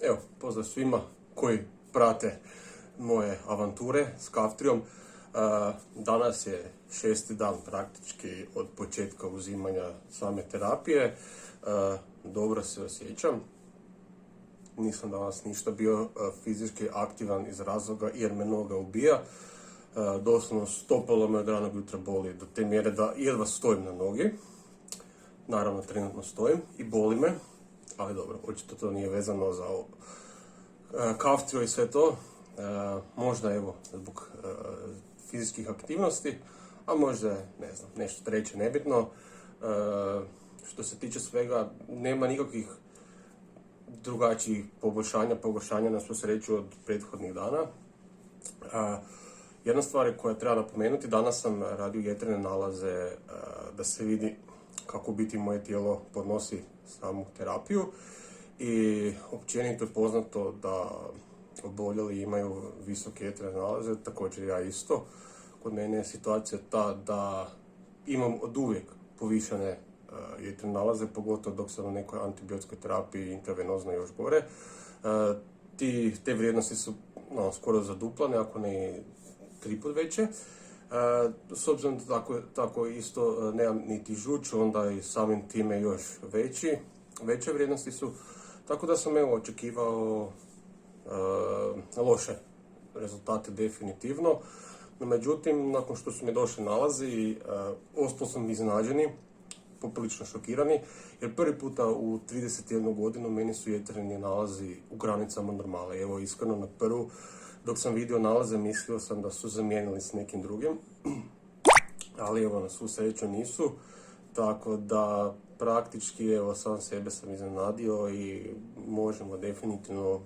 Evo, pozdrav svima koji prate moje avanture s Kaftrijom. Danas je 6. dan praktički od početka uzimanja same terapije. Dobro se osjećam. Nisam danas ništa bio fizički aktivan iz razloga jer me noga ubija. Doslovno stopalo me od ranog jutra boli do te mjere da jedva stojim na nogi. Naravno, trenutno stojim i boli me, ali dobro, očito to nije vezano za Kaftriju i sve to. Možda evo zbog fizičkih aktivnosti, a možda ne znam, nešto treće nebitno. Što se tiče svega, nema nikakvih drugačijih pogoršanja na svu sreću od prethodnih dana. Jedna stvar koja treba napomenuti, danas sam radio jetrene nalaze da se vidi kako biti moje tijelo podnosi samu terapiju i općenito je poznato da oboljeli imaju visoke jetrene nalaze, također ja isto. Kod mene je situacija ta da imam od uvijek povišene jetrene nalaze, pogotovo dok sam u nekoj antibiotskoj terapiji, intravenozno još gore. Te vrijednosti su skoro zaduplane, ako ne 3 put veće. S obzirom da tako isto nemam niti žuč, onda i samim time još veće vrijednosti su. Tako da sam očekivao loše rezultate definitivno. No, međutim, nakon što su mi došli nalazi, ostao sam iznenađeni, poprilično šokirani, jer prvi puta u 31 godinu meni su jetreni nalazi u granicama normale. Evo, iskreno na prvu, dok sam vidio nalaze, mislio sam da su zamijenili s nekim drugim, ali evo, na svu sreću nisu, tako da praktički evo sam sebe sam iznenadio i možemo definitivno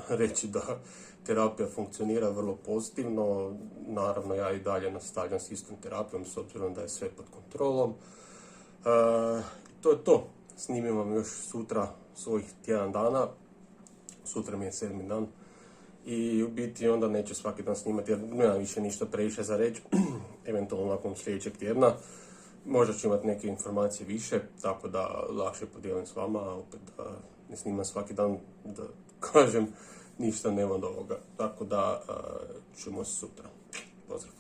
reći da terapija funkcionira vrlo pozitivno. Naravno, ja i dalje nastavljam s istom terapijom s obzirom da je sve pod kontrolom. To je to. Snimim vam još sutra svojih tjedan dana. Sutra mi je 7. dan. I u biti onda neću svaki dan snimati jer nemam više ništa previše za reći. Eventualno nakon sljedećeg tjedna. Možda ću imati neke informacije više, tako da lakše podijelim s vama, a opet da ne snimam svaki dan, da kažem ništa nema od ovoga. Tako da čujemo se sutra. Pozdrav.